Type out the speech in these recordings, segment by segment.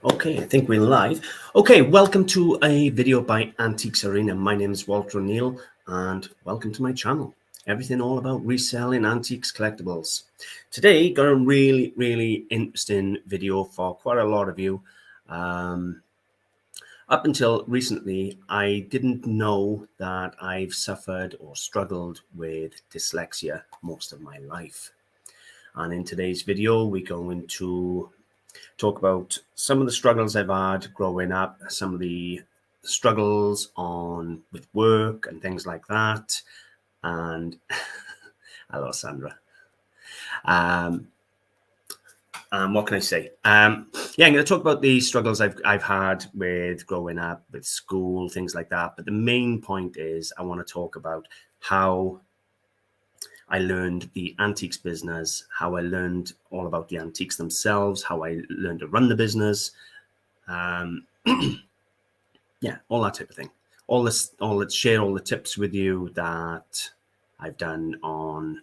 Okay, I think we're live. Okay, welcome to a video by Antiques Arena. My name is Walter O'Neill and welcome to my channel. Everything all about reselling antiques collectibles. Today, got a really interesting video for quite a lot of you. Up until recently, I didn't know that I've suffered or struggled with dyslexia most of my life. And in today's video, we're going to talk about some of the struggles I've had growing up, some of the struggles with work and things like that. And hello, Sandra. What can I say? I'm going to talk about the struggles I've had with growing up, with school, things like that. But the main point is I want to talk about how I learned the antiques business, how I learned all about the antiques themselves, how I learned to run the business. Yeah, all that type of thing. Let's share all the tips with you that I've done on,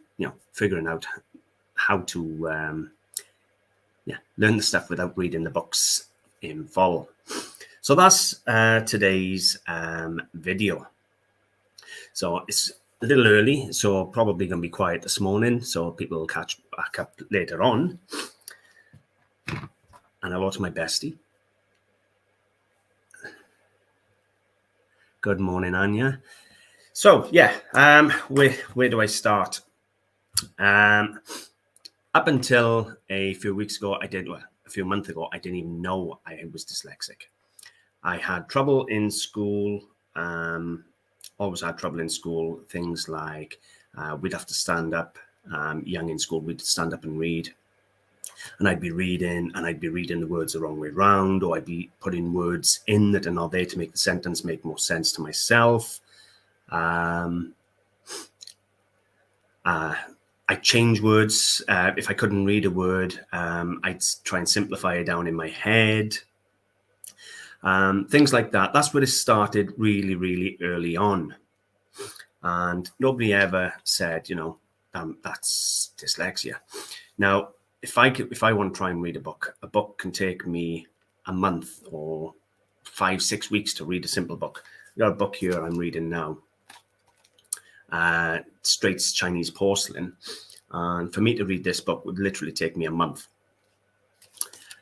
figuring out how to, learn the stuff without reading the books in full. So that's today's video. So it's a little early, so probably going to be quiet this morning, so people will catch back up later on. And hello to my bestie. Good morning, Anya. So yeah, where do I start? Up until a few months ago, I didn't even know I was dyslexic. I had trouble in school. Always had trouble in school. Things like we'd have to stand up. Young in school, we'd stand up and read. And I'd be reading the words the wrong way around, or I'd be putting words in that are not there to make the sentence make more sense to myself. I'd change words. If I couldn't read a word, I'd try and simplify it down in my head. Things like that. That's where it started really early on. And nobody ever said, that's dyslexia. Now, if I want to try and read a book can take me a month or 5-6 weeks to read a simple book. I've got a book here I'm reading now. Straits Chinese Porcelain. And for me to read this book would literally take me a month,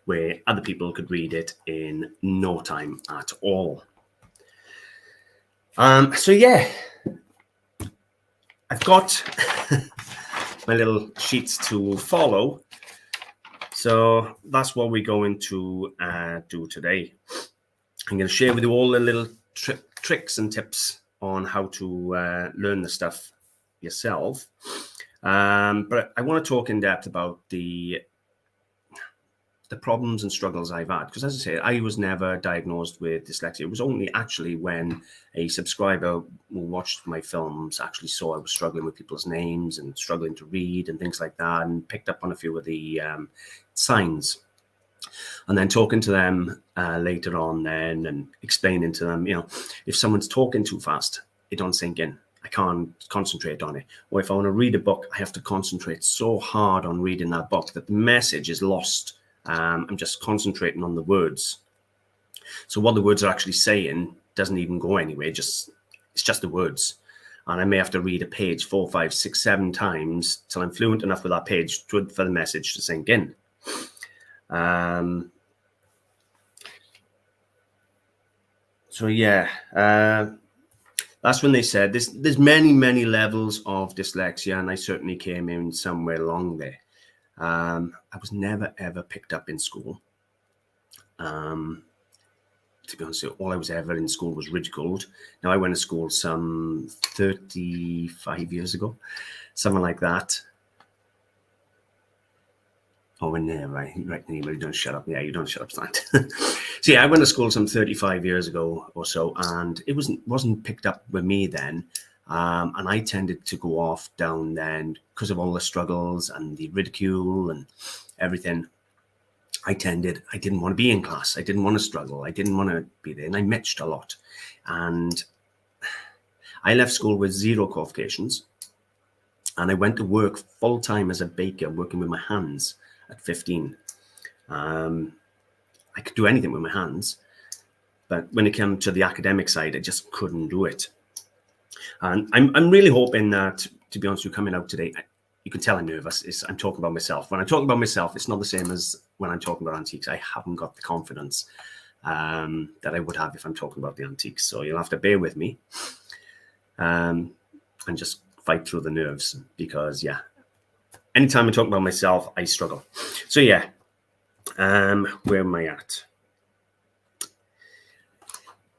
where other people could read it in no time at all. So yeah, I've got my little sheets to follow. So that's what we're going to do today. I'm going to share with you all the little tricks and tips on how to learn the stuff yourself. But I want to talk in depth about the problems and struggles I've had, because as I say, I was never diagnosed with dyslexia. It was only actually when a subscriber who watched my films actually saw I was struggling with people's names and struggling to read and things like that, and picked up on a few of the signs. And then talking to them later on then and explaining to them, if someone's talking too fast, it don't sink in. I can't concentrate on it. Or if I want to read a book, I have to concentrate so hard on reading that book that the message is lost. I'm just concentrating on the words. So what the words are actually saying doesn't even go anywhere. It's just the words. And I may have to read a page 4, 5, 6, 7 times till I'm fluent enough with that page for the message to sink in. So yeah, that's when they said there's many levels of dyslexia, and I certainly came in somewhere along there. I was never ever picked up in school. To be honest, all I was ever in school was ridiculed. Now, I went to school some 35 years ago, something like that. Oh, in there, right, anybody don't shut up. Yeah, you don't shut up, Slant. So yeah, I went to school some 35 years ago or so, and it wasn't picked up with me then. And I tended to go off down then because of all the struggles and the ridicule and everything. I didn't want to be in class. I didn't want to struggle. I didn't want to be there. And I mitched a lot. And I left school with 0 qualifications. And I went to work full time as a baker, working with my hands at 15. I could do anything with my hands. But when it came to the academic side, I just couldn't do it. And I'm really hoping that, to be honest with you, coming out today, you can tell I'm nervous. I'm talking about myself. When I'm talking about myself, it's not the same as when I'm talking about antiques. I haven't got the confidence that I would have if I'm talking about the antiques. So you'll have to bear with me and just fight through the nerves, because, yeah, anytime I talk about myself, I struggle. So, yeah, where am I at?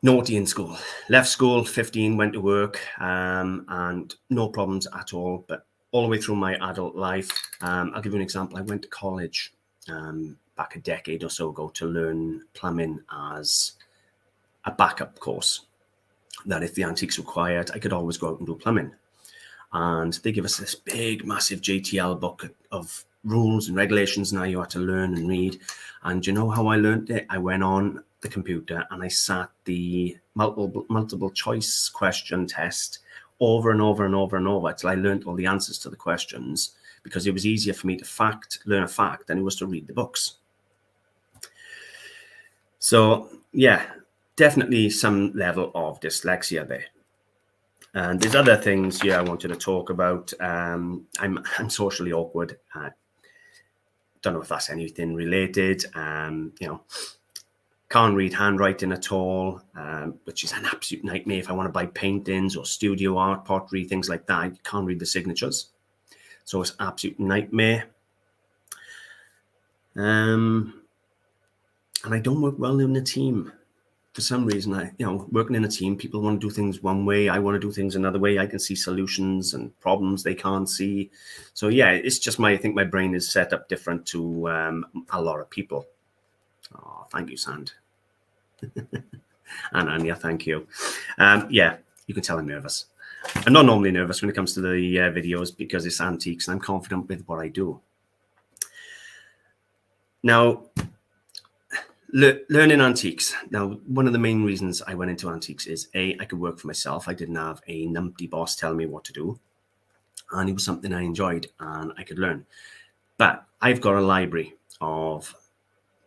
Naughty in school. Left school, 15, went to work, and no problems at all. But all the way through my adult life, I'll give you an example. I went to college back a decade or so ago to learn plumbing as a backup course, that if the antiques were quiet, I could always go out and do plumbing. And they give us this big, massive JTL book of rules and regulations now you had to learn and read. And you know how I learned it? I went on the computer and I sat the multiple choice question test over and over and over and over till I learned all the answers to the questions, because it was easier for me to learn a fact than it was to read the books. So, yeah, definitely some level of dyslexia there. And there's other things here I wanted to talk about. I'm socially awkward. Don't know if that's anything related. Can't read handwriting at all, which is an absolute nightmare if I want to buy paintings or studio art, pottery, things like that. I can't read the signatures. So it's an absolute nightmare. And I don't work well in a team. For some reason, working in a team, people want to do things one way. I want to do things another way. I can see solutions and problems they can't see. So yeah, it's just I think my brain is set up different to a lot of people. Oh, thank you, Sand. And Anya, thank you. Yeah, you can tell I'm nervous. I'm not normally nervous when it comes to the videos, because it's antiques and I'm confident with what I do. Now, learning antiques. Now, one of the main reasons I went into antiques is, I could work for myself. I didn't have a numpty boss telling me what to do. And it was something I enjoyed and I could learn. But I've got a library of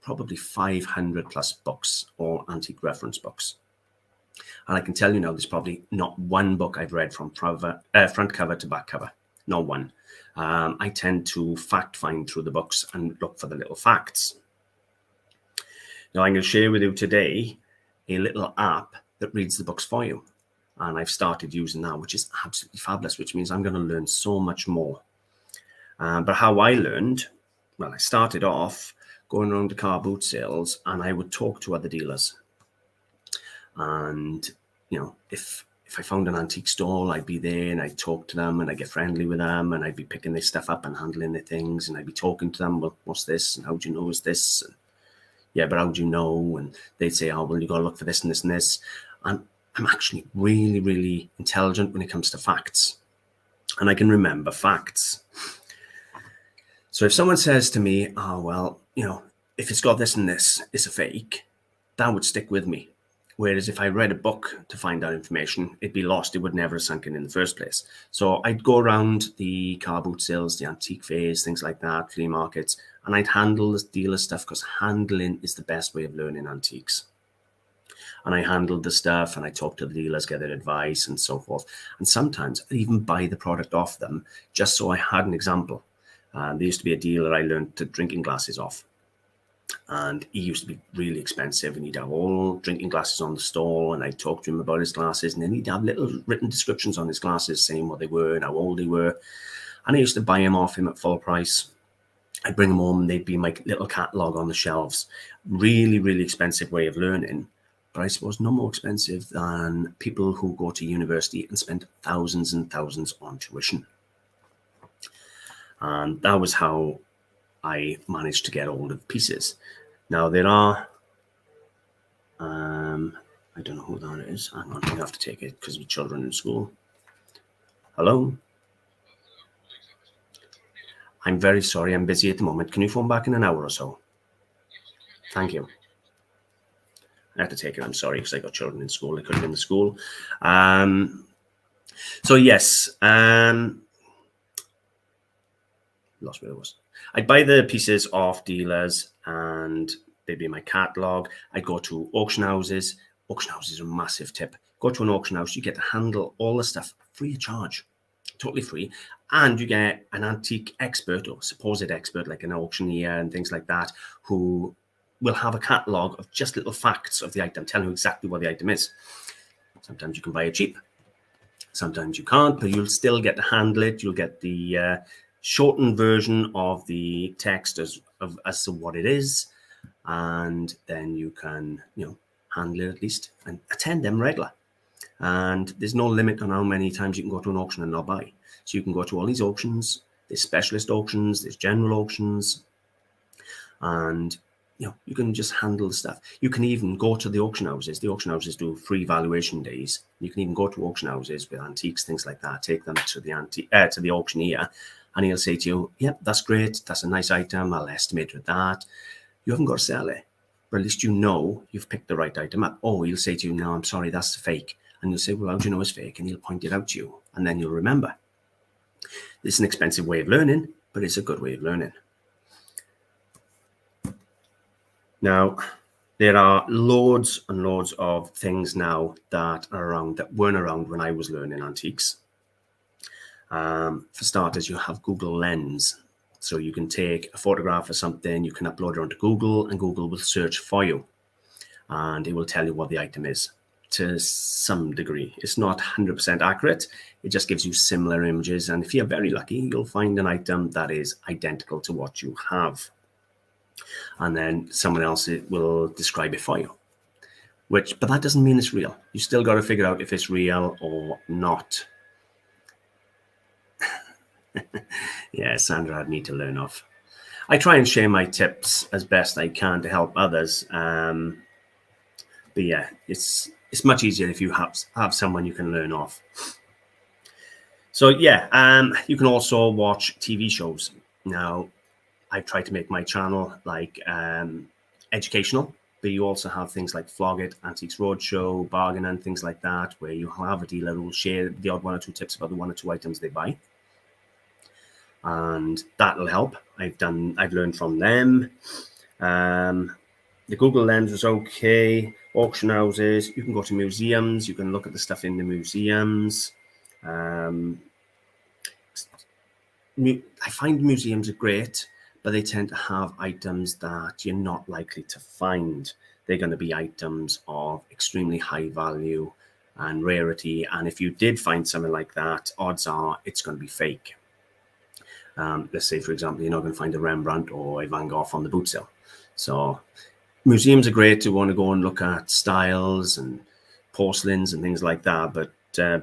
probably 500 plus books, all antique reference books. And I can tell you now, there's probably not one book I've read from front cover to back cover. Not one. I tend to fact find through the books and look for the little facts. Now, I'm going to share with you today a little app that reads the books for you. And I've started using that, which is absolutely fabulous, which means I'm going to learn so much more. But how I learned, well, I started off going around the car boot sales, and I would talk to other dealers. And, if I found an antique stall, I'd be there and I'd talk to them and I'd get friendly with them and I'd be picking their stuff up and handling their things. And I'd be talking to them, well, what's this? And how do you know it's this? And, yeah, but how do you know? And they'd say, oh, well, you got to look for this and this and this. And I'm actually really, really intelligent when it comes to facts. And I can remember facts. So if someone says to me, oh, well, if it's got this and this, it's a fake, that would stick with me. Whereas if I read a book to find out information, it'd be lost. It would never have sunk in the first place. So I'd go around the car boot sales, the antique fairs, things like that, flea markets, and I'd handle the dealer stuff, because handling is the best way of learning antiques. And I handled the stuff and I talked to the dealers, get their advice and so forth. And sometimes I'd even buy the product off them just so I had an example. There used to be a dealer I learned the drinking glasses off. And he used to be really expensive, and he'd have all drinking glasses on the stall, and I'd talk to him about his glasses, and then he'd have little written descriptions on his glasses saying what they were and how old they were. And I used to buy them off him at full price. I'd bring them home and they'd be my little catalogue on the shelves. Really, really expensive way of learning. But I suppose no more expensive than people who go to university and spend thousands and thousands on tuition. And that was how I managed to get hold of pieces. Now there are, I don't know who that is. Hang on, I have to take it because of children in school. Hello? I'm very sorry, I'm busy at the moment. Can you phone back in an hour or so? Thank you. I have to take it, I'm sorry, because I got children in school. I couldn't be in the school. So yes, lost where it was. I'd buy the pieces off dealers, and they'd be in my catalog. I go to auction houses. Auction houses are a massive tip. Go to an auction house, you get to handle all the stuff free of charge, totally free. And you get an antique expert or supposed expert, like an auctioneer and things like that, who will have a catalog of just little facts of the item, telling you exactly what the item is. Sometimes you can buy it cheap. Sometimes you can't, but you'll still get to handle it. You'll get the shortened version of the text as to what it is. And then you can, handle it at least and attend them regular. And there's no limit on how many times you can go to an auction and not buy. So you can go to all these auctions. There's specialist auctions, there's general auctions, and you can just handle the stuff. You can even go to the auction houses. The auction houses do free valuation days. You can even go to auction houses with antiques, things like that. Take them to the auctioneer, and he'll say to you, "Yep, that's great. That's a nice item. I'll estimate with that." You haven't got to sell it, but at least you've picked the right item up. Oh, he'll say to you, "No, I'm sorry, that's fake." And you'll say, "Well, how do you know it's fake?" And he'll point it out to you, and then you'll remember. It's an expensive way of learning, but it's a good way of learning. Now, there are loads and loads of things now that are around that weren't around when I was learning antiques. For starters, you have Google Lens. So you can take a photograph of something, you can upload it onto Google, and Google will search for you. And it will tell you what the item is to some degree. It's not 100% accurate. It just gives you similar images. And if you're very lucky, you'll find an item that is identical to what you have. And then someone else will describe it for you. But that doesn't mean it's real. You still got to figure out if it's real or not. Yeah, Sandra, I'd need to learn off. I try and share my tips as best I can to help others. But yeah, it's much easier if you have someone you can learn off. So yeah, you can also watch TV shows. Now, I try to make my channel like educational, but you also have things like Flog It, Antiques Roadshow, Bargain, and things like that, where you have a dealer who will share the odd 1 or 2 tips about the 1 or 2 items they buy. And that'll help. I've learned from them. The Google Lens was okay. Auction houses, you can go to museums, you can look at the stuff in the museums. I find museums are great, but they tend to have items that you're not likely to find. They're going to be items of extremely high value and rarity. And if you did find something like that, odds are it's going to be fake. Let's say, for example, you're not going to find a Rembrandt or a Van Gogh on the boot sale. So museums are great to want to go and look at styles and porcelains and things like that, but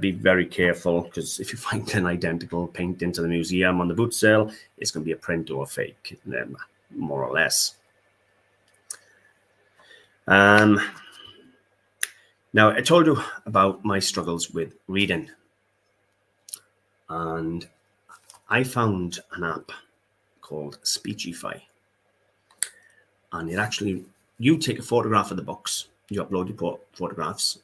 be very careful, because if you find an identical painting to the museum on the boot sale, it's going to be a print or a fake, more or less. Now, I told you about my struggles with reading, and I found an app called Speechify, and it actually, you take a photograph of the books, you upload your photographs,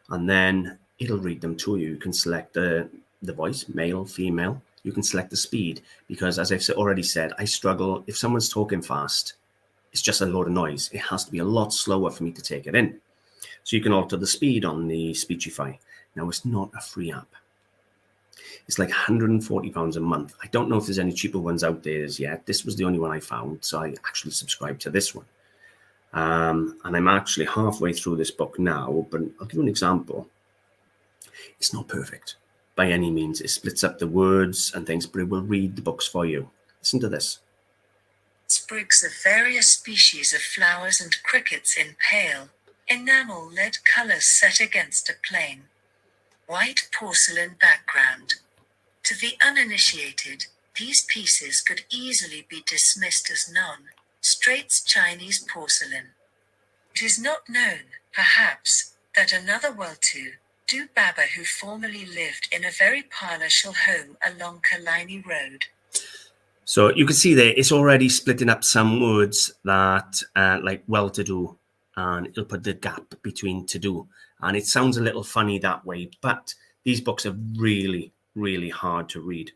and then it'll read them to you. You can select the voice, male, female. You can select the speed, because as I've already said, I struggle. If someone's talking fast, it's just a load of noise. It has to be a lot slower for me to take it in. So you can alter the speed on the Speechify. Now, it's not a free app. It's like £140 a month. I don't know if there's any cheaper ones out there as yet. This was the only one I found, so I actually subscribed to this one. And I'm actually halfway through this book now, but I'll give you an example. It's not perfect by any means. It splits up the words and things, but it will read the books for you. Listen to this. Sprigs of various species of flowers and crickets in pale, enamel-led colors set against a plain white porcelain background. To the uninitiated, these pieces could easily be dismissed as non-straits Chinese porcelain. It is not known, perhaps, that another well-to-do Baba who formerly lived in a very palatial home along Kalini Road. So you can see there, it's already splitting up some words that like well-to-do, and it'll put the gap between to-do. And it sounds a little funny that way, but these books are really, really hard to read.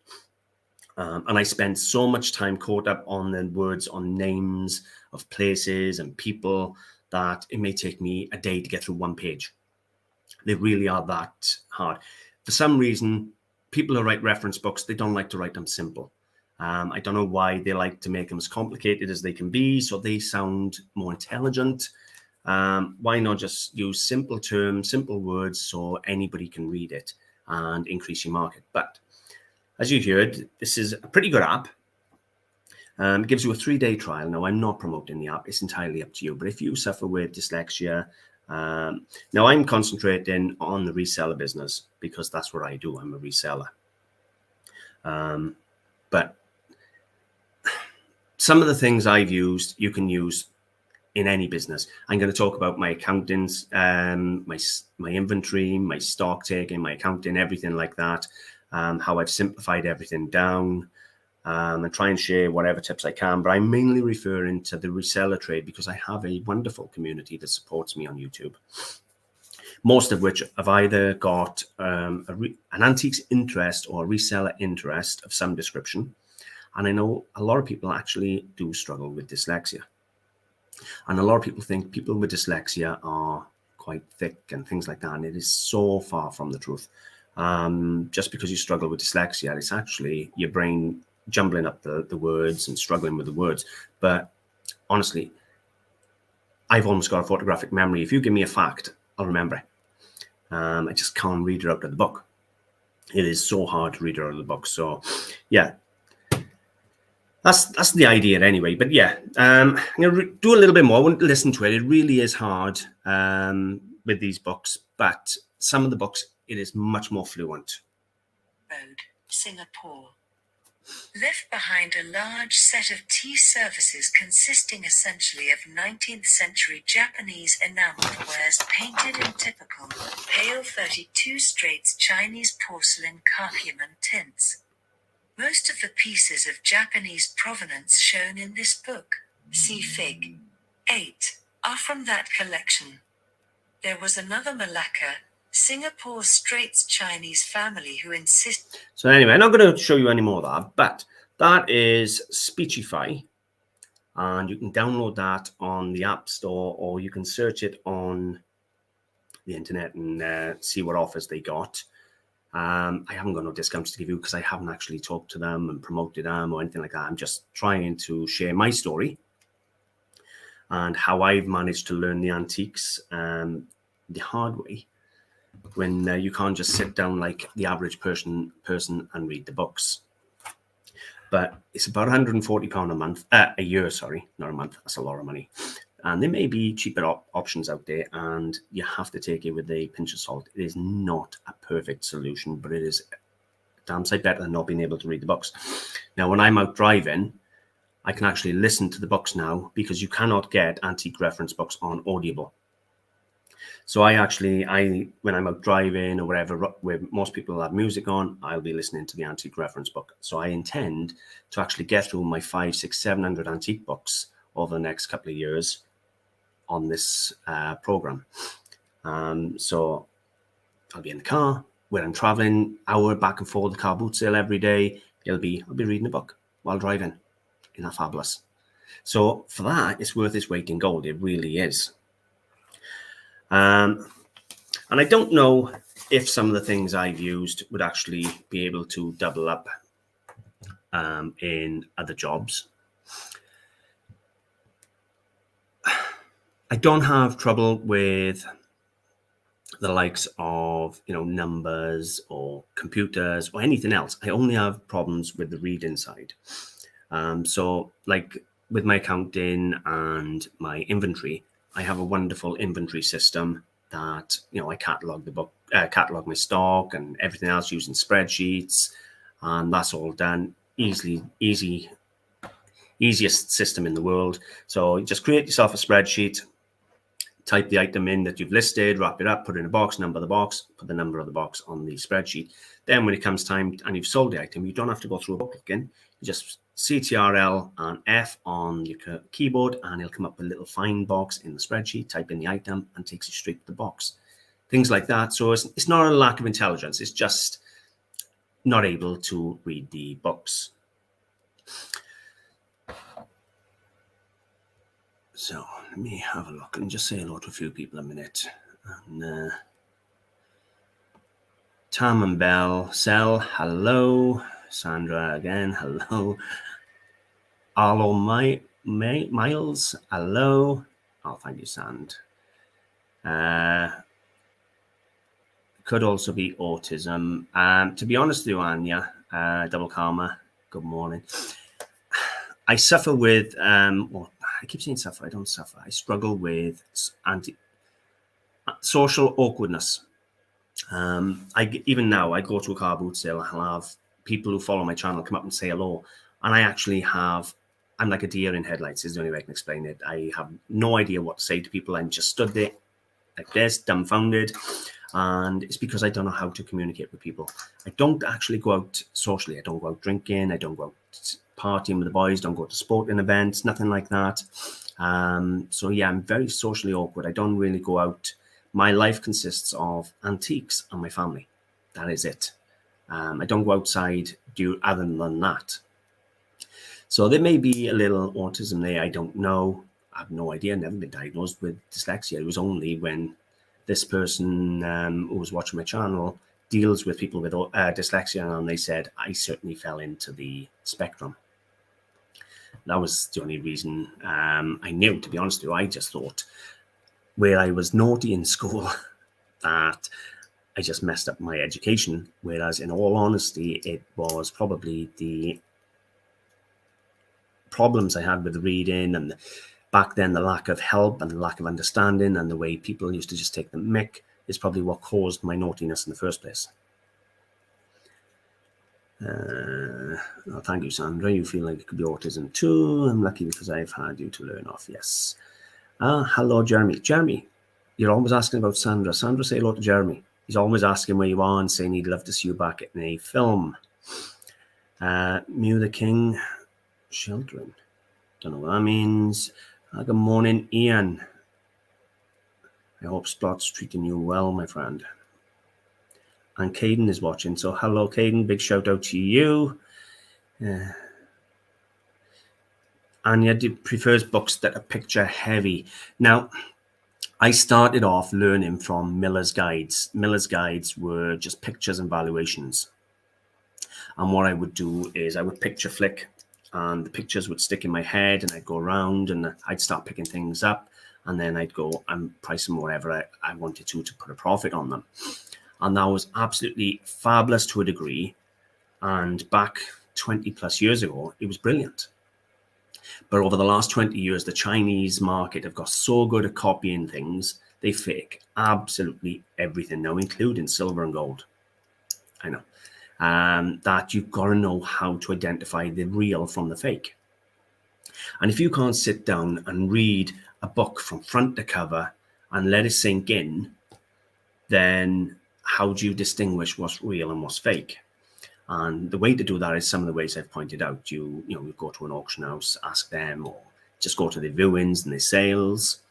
And I spent so much time caught up on the words, on names, of places and people that it may take me a day to get through one page. They really are that hard. For some reason, people who write reference books, they don't like to write them simple. I don't know why they like to make them as complicated as they can be, so they sound more intelligent. Why not just use simple terms, simple words, so anybody can read it and increase your market? But as you heard, this is a pretty good app. It gives you a 3-day trial. Now, I'm not promoting the app. It's entirely up to you. But if you suffer with dyslexia, now I'm concentrating on the reseller business because that's what I do. I'm a reseller. But some of the things I've used, you can use in any business. I'm going to talk about my accountings, my inventory, my stock taking, my accounting, everything like that, how I've simplified everything down, and try and share whatever tips I can. But I'm mainly referring to the reseller trade because I have a wonderful community that supports me on YouTube, most of which have either got an antiques interest or a reseller interest of some description. And I know a lot of people actually do struggle with dyslexia. And a lot of people think people with dyslexia are quite thick and things like that. And it is so far from the truth. Just because you struggle with dyslexia, it's actually your brain jumbling up the words and struggling with the words. But honestly, I've almost got a photographic memory. If you give me a fact, I'll remember it. I just can't read it out of the book. It is so hard to read it out of the book. So yeah, that's the idea anyway. But yeah, I'm going to do a little bit more. I won't listen to it. It really is hard with these books, but some of the books, it is much more fluent. Road, Singapore. Left behind a large set of tea services consisting essentially of 19th century Japanese enameled wares painted in typical pale 32 Straits Chinese porcelain carmine tints. Most of the pieces of Japanese provenance shown in this book, see Fig. 8, are from that collection. There was another Malacca, Singapore Straits Chinese family who insist. So anyway, I'm not going to show you any more of that, but that is Speechify, and you can download that on the App Store, or you can search it on the internet and see what offers they got. I haven't got no discounts to give you because I haven't actually talked to them and promoted them or anything like that. I'm just trying to share my story and how I've managed to learn the antiques the hard way, when you can't just sit down like the average person and read the books. But it's about £140 a month, a year, sorry, not a month. That's a lot of money. And there may be cheaper options out there, and you have to take it with a pinch of salt. It is not a perfect solution, but it is a damn sight better than not being able to read the books. Now, when I'm out driving, I can actually listen to the books now because you cannot get antique reference books on Audible. So when I'm out driving or wherever, where most people have music on, I'll be listening to the antique reference book. So I intend to actually get through my 500, 600, 700 antique books over the next couple of years on this program. So I'll be in the car when I'm traveling, hour back and forth, the car boot sale every day. I'll be reading a book while driving. Isn't that fabulous? So for that, it's worth its weight in gold. It really is. And I don't know if some of the things I've used would actually be able to double up in other jobs. I don't have trouble with the likes of, numbers or computers or anything else. I only have problems with the reading side. So like with my accounting and my inventory, I have a wonderful inventory system that, I catalog the book, catalog my stock and everything else using spreadsheets, and that's all done easiest system in the world. So you just create yourself a spreadsheet, type the item in that you've listed, wrap it up, put it in a box, number the box, put the number of the box on the spreadsheet. Then when it comes time and you've sold the item, you don't have to go through a book again. You just CTRL and F on your keyboard, and it'll come up with a little find box in the spreadsheet, type in the item, and takes you straight to the box. Things like that. So it's not a lack of intelligence. It's just not able to read the books. So let me have a look and just say hello to a few people a minute. And Tam and Bell, Sel, hello. Sandra again, hello. Arlo Miles, hello. I'll find you, Sand. Could also be autism. To be honest with you, Anya, Double Karma, good morning. I suffer with, well, I keep saying suffer, I don't suffer. I struggle with social awkwardness. Even now, I go to a car boot sale, I'll have people who follow my channel come up and say hello. And I actually I'm like a deer in headlights, is the only way I can explain it. I have no idea what to say to people. I'm just stood there like this, dumbfounded. And it's because I don't know how to communicate with people. I don't actually go out socially. I don't go out drinking. I don't go out partying with the boys. Don't go to sporting events, nothing like that. So yeah, I'm very socially awkward. I don't really go out. My life consists of antiques and my family. That is it. I don't go outside other than that. So there may be a little autism there. I don't know. I have no idea. Never been diagnosed with dyslexia. It was only when this person who was watching my channel deals with people with dyslexia, and they said I certainly fell into the spectrum. That was the only reason I knew, to be honest with you. I just thought where I was naughty in school that I just messed up my education, whereas in all honesty, it was probably the problems I had with reading and back then the lack of help and the lack of understanding and the way people used to just take the mick is probably what caused my naughtiness in the first place. Thank you, Sandra. You feel like it could be autism too. I'm lucky because I've had you to learn off. Yes. Hello, Jeremy. Jeremy, you're always asking about Sandra. Sandra, say hello to Jeremy. He's always asking where you are and saying he'd love to see you back in a film. Mew the King, children. Don't know what that means. Good morning, Ian. I hope Spot's treating you well, my friend. And Caden is watching. So hello, Caden. Big shout out to you. Anya prefers books that are picture heavy. Now, I started off learning from Miller's Guides. Miller's Guides were just pictures and valuations. And what I would do is I would picture flick and the pictures would stick in my head and I'd go around and I'd start picking things up and then I'd go and price them whatever I wanted to put a profit on them. And that was absolutely fabulous to a degree. And back 20 plus years ago, it was brilliant. But over the last 20 years, the Chinese market have got so good at copying things, they fake absolutely everything now, including silver and gold. I know. That you've got to know how to identify the real from the fake. And if you can't sit down and read a book from front to cover and let it sink in, then how do you distinguish what's real and what's fake? And the way to do that is some of the ways I've pointed out. You go to an auction house, ask them, or just go to the viewings and the sales.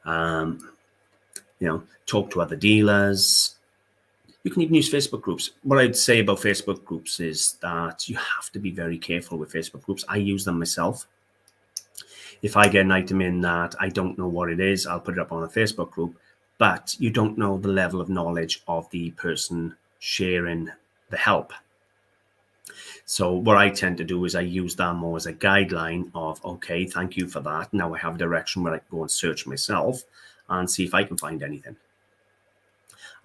Talk to other dealers. You can even use Facebook groups. What I'd say about Facebook groups is that you have to be very careful with Facebook groups. I use them myself. If I get an item in that I don't know what it is, I'll put it up on a Facebook group, but you don't know the level of knowledge of the person sharing the help. So what I tend to do is I use that more as a guideline of, okay, thank you for that. Now I have a direction where I can go and search myself and see if I can find anything.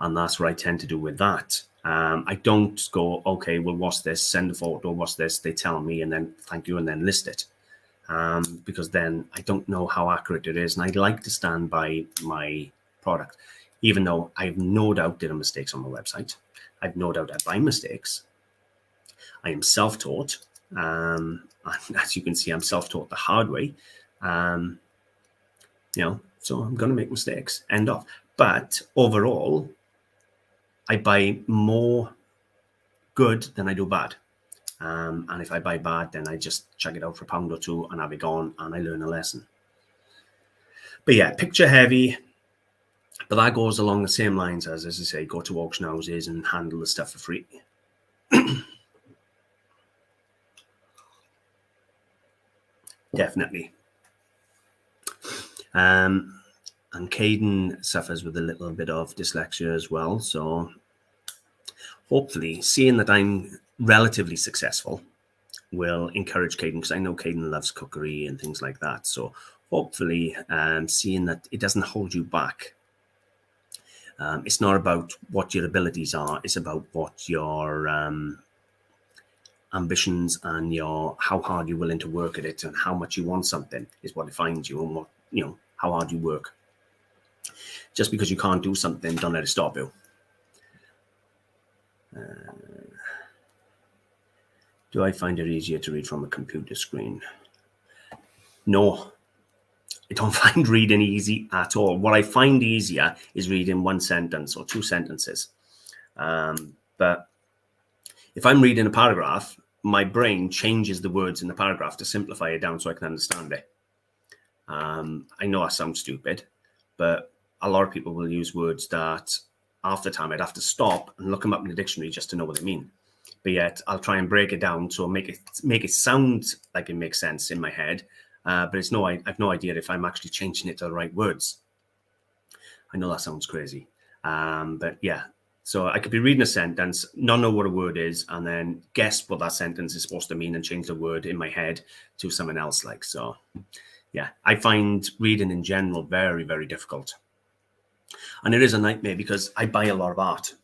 And that's what I tend to do with that. I don't go, okay, well, what's this? Send a photo, what's this? They tell me, and then thank you, and then list it. Because then I don't know how accurate it is. And I'd like to stand by my product, even though I have no doubt there are mistakes on my website. I've no doubt I buy mistakes. I am self-taught. And as you can see, I'm self-taught the hard way. So I'm going to make mistakes, end off. But overall, I buy more good than I do bad. And if I buy bad, then I just chuck it out for a pound or two and I'll be gone and I learn a lesson. But yeah, picture heavy. But that goes along the same lines as I say, go to auction houses and handle the stuff for free. Definitely. And Caden suffers with a little bit of dyslexia as well. So hopefully seeing that I'm relatively successful will encourage Caden, because I know Caden loves cookery and things like that. So hopefully seeing that it doesn't hold you back. It's not about what your abilities are. It's about what your ambitions and how hard you're willing to work at it, and how much you want something is what defines you, and what, how hard you work. Just because you can't do something, don't let it stop you. Do I find it easier to read from a computer screen? No, I don't find reading easy at all. What I find easier is reading one sentence or two sentences. But if I'm reading a paragraph, my brain changes the words in the paragraph to simplify it down so I can understand it. I know I sound stupid, but a lot of people will use words that half the time I'd have to stop and look them up in the dictionary just to know what they mean. But yet I'll try and break it down to make it sound like it makes sense in my head. But I have no idea if I'm actually changing it to the right words. I know that sounds crazy. But yeah, so I could be reading a sentence, not know what a word is, and then guess what that sentence is supposed to mean and change the word in my head to something else. So yeah, I find reading in general very, very difficult. And it is a nightmare because I buy a lot of art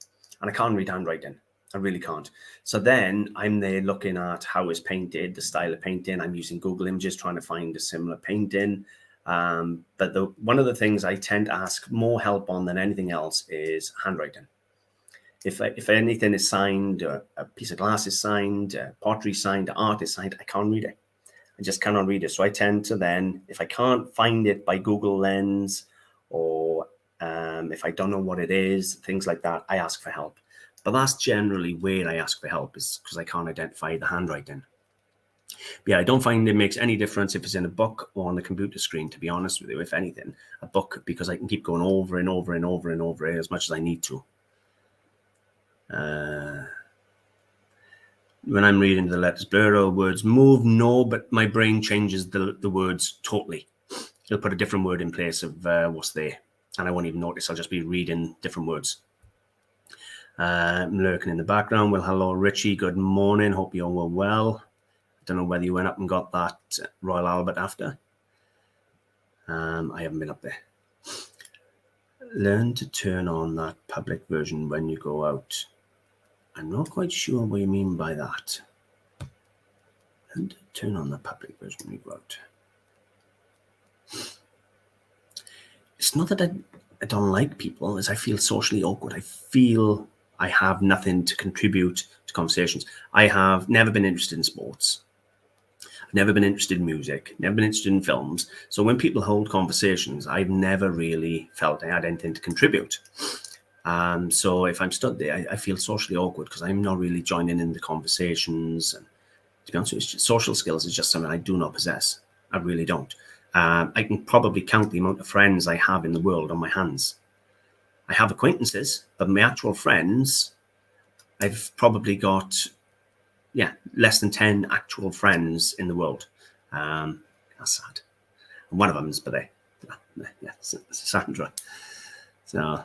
and I can't read handwriting. I really can't. So then I'm there looking at how it's painted, the style of painting. I'm using Google Images trying to find a similar painting. But one of the things I tend to ask more help on than anything else is handwriting. If anything is signed, a piece of glass is signed, pottery signed, art is signed, I can't read it. I just cannot read it. So I tend to then, if I can't find it by Google Lens, or if I don't know what it is, things like that, I ask for help. But that's generally where I ask for help, is because I can't identify the handwriting. But yeah, I don't find it makes any difference if it's in a book or on the computer screen, to be honest with you. If anything, a book, because I can keep going over and over and over and over as much as I need to. When I'm reading the letters blur or words move, no, but my brain changes the words totally. It'll put a different word in place of what's there, and I won't even notice. I'll just be reading different words. I'm lurking in the background. Well, hello, Richie. Good morning. Hope you all were well. I don't know whether you went up and got that Royal Albert after. I haven't been up there. Learn to turn on that public version when you go out. I'm not quite sure what you mean by that. Learn to turn on the public version when you go out. It's not that I don't like people, as I feel socially awkward. I feel I have nothing to contribute to conversations. I have never been interested in sports. I've never been interested in music, never been interested in films. So when people hold conversations, I've never really felt I had anything to contribute. So if I'm stood there, I feel socially awkward because I'm not really joining in the conversations. And to be honest with you, social skills is just something I do not possess. I really don't. I can probably count the amount of friends I have in the world on my hands. I have acquaintances, but my actual friends, I've probably got, less than 10 actual friends in the world. That's sad. And one of them is Sandra. So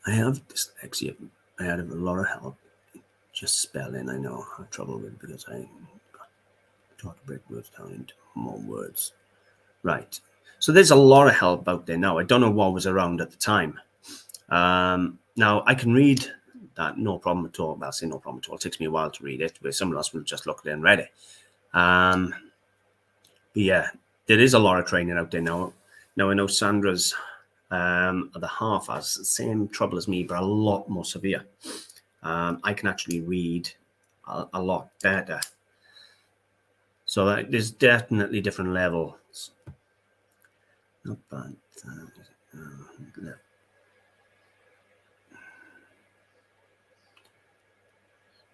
I have dyslexia. I had a lot of help. Just spelling, I know I have trouble with, because I try to break words down into more words. Right. So there's a lot of help out there now. I don't know what was around at the time. Now I can read that, no problem at all. Well, I'll say no problem at all. It takes me a while to read it, where someone else will just look at it and read it. But yeah, there is a lot of training out there now. Now I know Sandra's other half has the same trouble as me, but a lot more severe. I can actually read a lot better. So there's definitely different levels. Not bad.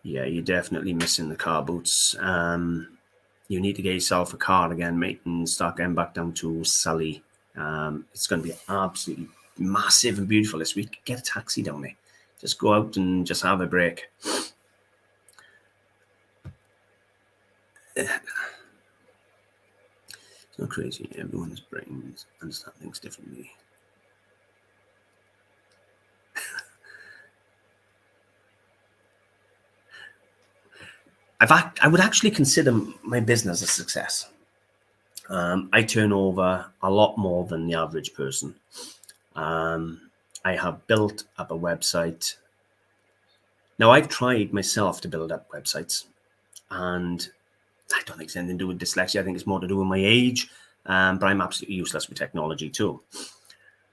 Yeah, you're definitely missing the car boots. You need to get yourself a car again, mate, and start getting back down to Sully. It's going to be absolutely massive and beautiful this week. Get a taxi down there. Just go out and just have a break. It's not crazy. Everyone's brains understand things differently. I would actually consider my business a success. I turn over a lot more than the average person. I have built up a website. Now, I've tried myself to build up websites, and I don't think it's anything to do with dyslexia. I think it's more to do with my age, but I'm absolutely useless with technology too.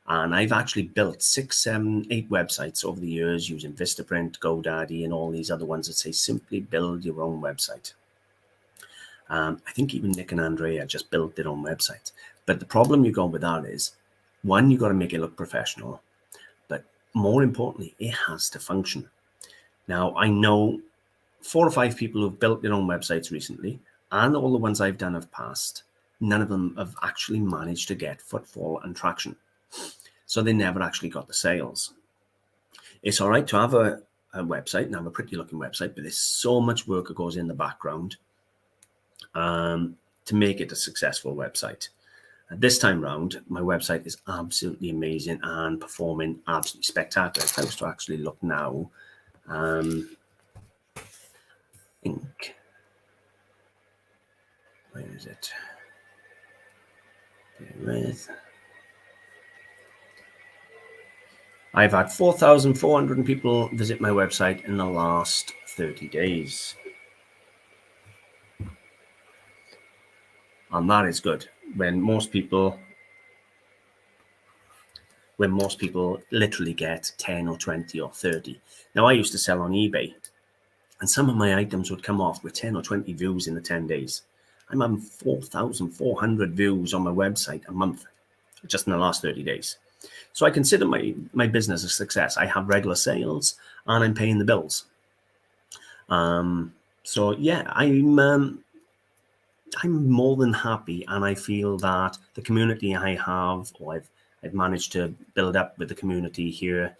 And I've actually built 6, 7, 8 websites over the years using Vistaprint, GoDaddy, and all these other ones that say simply build your own website. I think even Nick and Andrea just built their own websites. But the problem you got with that is, one, you got to make it look professional. But more importantly, it has to function. Now, I know 4 or 5 people who've built their own websites recently, and all the ones I've done have passed. None of them have actually managed to get footfall and traction. So they never actually got the sales. It's all right to have a website and have a pretty looking website, but there's so much work that goes in the background to make it a successful website. This time round, my website is absolutely amazing and performing absolutely spectacular. If I was to actually look now, I think, where is it? I've had 4,400 people visit my website in the last 30 days. And that is good. When most people literally get 10 or 20 or 30. Now, I used to sell on eBay, and some of my items would come off with 10 or 20 views in the 10 days. I'm having 4,400 views on my website a month, just in the last 30 days. So I consider my business a success. I have regular sales and I'm paying the bills. So yeah, I'm more than happy, and I feel that the community I have, or I've managed to build up with the community here,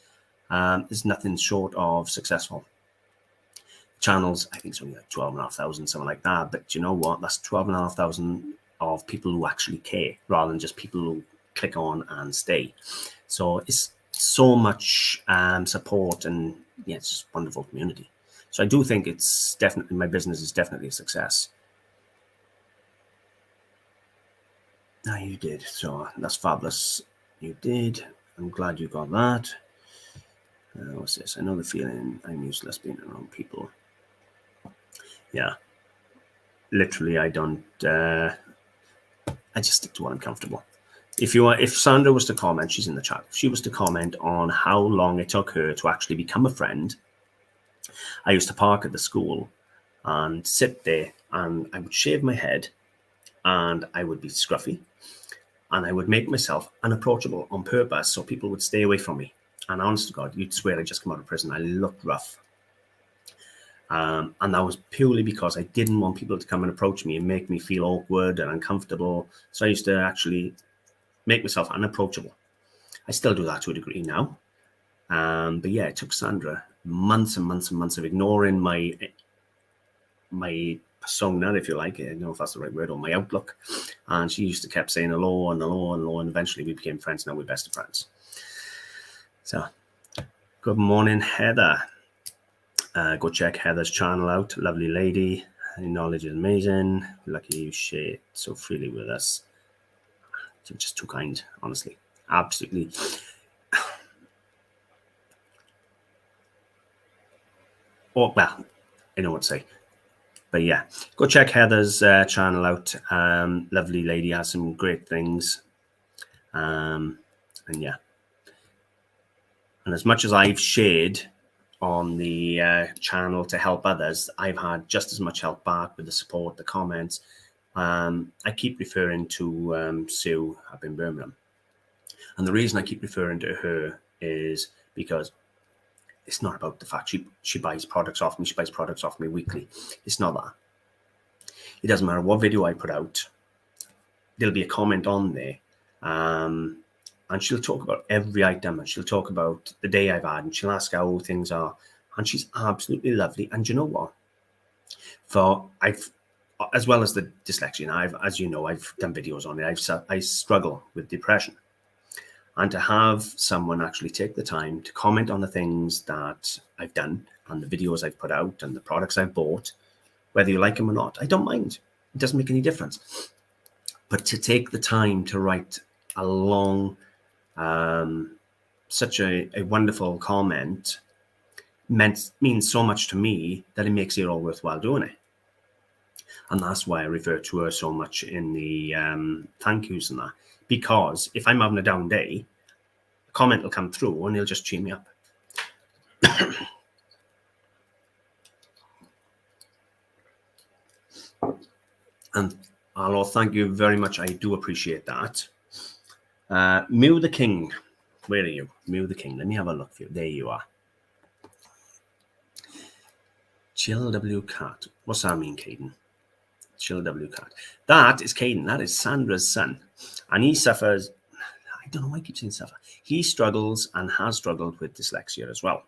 is nothing short of successful. Channels, I think it's only like 12,500, something like that. But you know what? That's 12,500 of people who actually care, rather than just people who click on and stay. So it's so much support, and yeah, it's just a wonderful community. So I do think it's definitely, my business is definitely a success. Now you did, so that's fabulous. You did. I'm glad you got that. What's this? I know the feeling. I'm useless being around people. Yeah, literally, I don't. I just stick to what I'm comfortable. If Sandra was to comment, she's in the chat. If she was to comment on how long it took her to actually become a friend, I used to park at the school and sit there, and I would shave my head, and I would be scruffy, and I would make myself unapproachable on purpose so people would stay away from me. And honest to God, you'd swear I just come out of prison. I looked rough. And that was purely because I didn't want people to come and approach me and make me feel awkward and uncomfortable. So I used to actually make myself unapproachable. I still do that to a degree now. But yeah, it took Sandra months and months and months of ignoring my persona, if you like. I don't know if that's the right word, or my outlook. And she used to keep saying hello and hello and hello, and eventually we became friends. Now we're best of friends. So, good morning, Heather. Go check Heather's channel out. Lovely lady. Her knowledge is amazing. Lucky you share it so freely with us. You're just too kind, honestly. Absolutely. Oh, well, I know what to say. But yeah, go check Heather's channel out. Lovely lady, has some great things. And yeah. And as much as I've shared on the channel to help others, I've had just as much help back with the support, the comments. I keep referring to Sue up in Birmingham. And the reason I keep referring to her is because it's not about the fact she buys products off me. She buys products off me weekly. It's not that. It doesn't matter what video I put out. There'll be a comment on there. And she'll talk about every item, and she'll talk about the day I've had, and she'll ask how things are. And she's absolutely lovely. And you know what? as well as the dyslexia. And as you know, I've done videos on it. I struggle with depression. And to have someone actually take the time to comment on the things that I've done and the videos I've put out and the products I've bought, whether you like them or not, I don't mind. It doesn't make any difference. But to take the time to write a long, such a wonderful comment means so much to me that it makes it all worthwhile doing it. And that's why I refer to her so much in the thank yous and that. Because if I'm having a down day, a comment will come through and it'll just cheer me up. And Arlo, thank you very much. I do appreciate that. Mew the King. Where are you? Mew the King. Let me have a look for you. There you are. Chill W Cat. What's that mean, Caden? Chill W Cat. That is Caden. That is Sandra's son. And he suffers, I don't know why I keep saying suffer. He struggles and has struggled with dyslexia as well.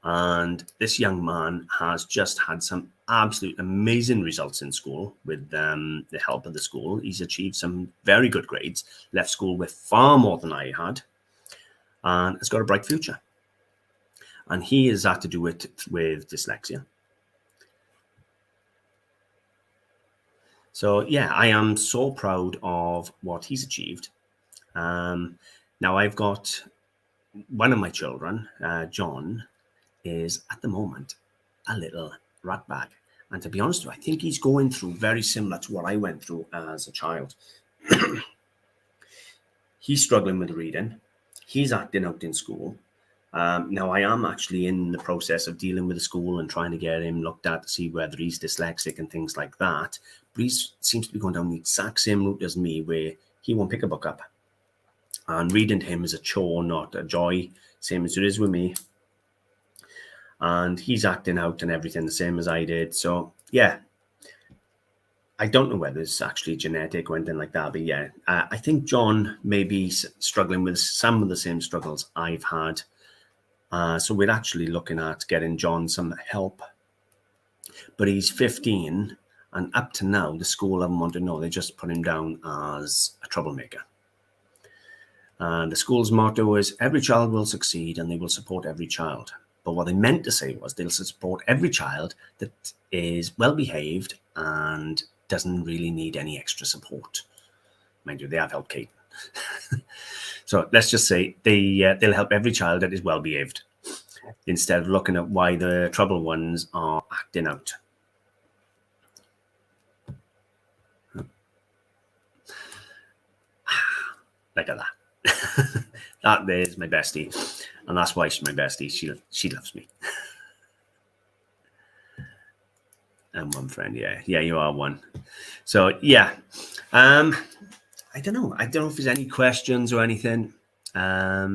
And this young man has just had some absolute amazing results in school with the help of the school. He's achieved some very good grades, left school with far more than I had, and has got a bright future. And he has had to do it with dyslexia. So yeah, I am so proud of what he's achieved. Now I've got one of my children, John, is at the moment a little rat bag. And to be honest with you, I think he's going through very similar to what I went through as a child. He's struggling with reading. He's acting out in school. Now, I am actually in the process of dealing with the school and trying to get him looked at to see whether he's dyslexic and things like that. But he seems to be going down the exact same route as me, where he won't pick a book up. And reading to him is a chore, not a joy, same as it is with me. And he's acting out and everything the same as I did. So, yeah, I don't know whether it's actually genetic or anything like that. But, yeah, I think John may be struggling with some of the same struggles I've had. So we're actually looking at getting John some help. But he's 15, and up to now, the school haven't wanted to know. They just put him down as a troublemaker. And the school's motto is, every child will succeed and they will support every child. But what they meant to say was they'll support every child that is well-behaved and doesn't really need any extra support. Mind you, they have helped Kate. So let's just say they'll help every child that is well-behaved instead of looking at why the troubled ones are acting out. Look at that. That there is my bestie. And that's why she's my bestie. She loves me. And one friend, yeah. Yeah, you are one. So, yeah. I don't know. I don't know if there's any questions or anything. I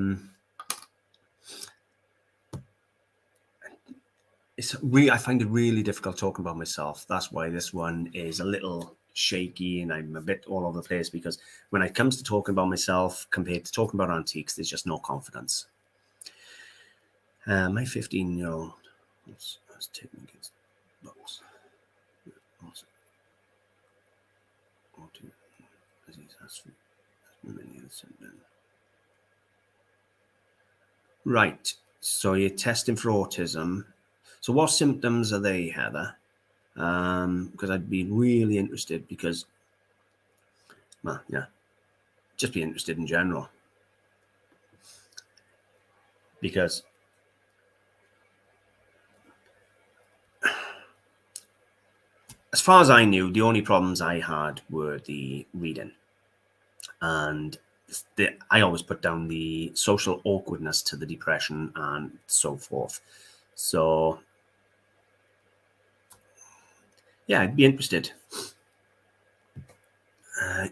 find it really difficult talking about myself. That's why this one is a little shaky and I'm a bit all over the place, because when it comes to talking about myself compared to talking about antiques, there's just no confidence. My 15-year-old was taking his books. Right. So you're testing for autism. So what symptoms are they, Heather? Because I'd be really interested, because, well, yeah, just be interested in general. Because as far as I knew, the only problems I had were the reading. And I always put down the social awkwardness to the depression and so forth. So, yeah, I'd be interested.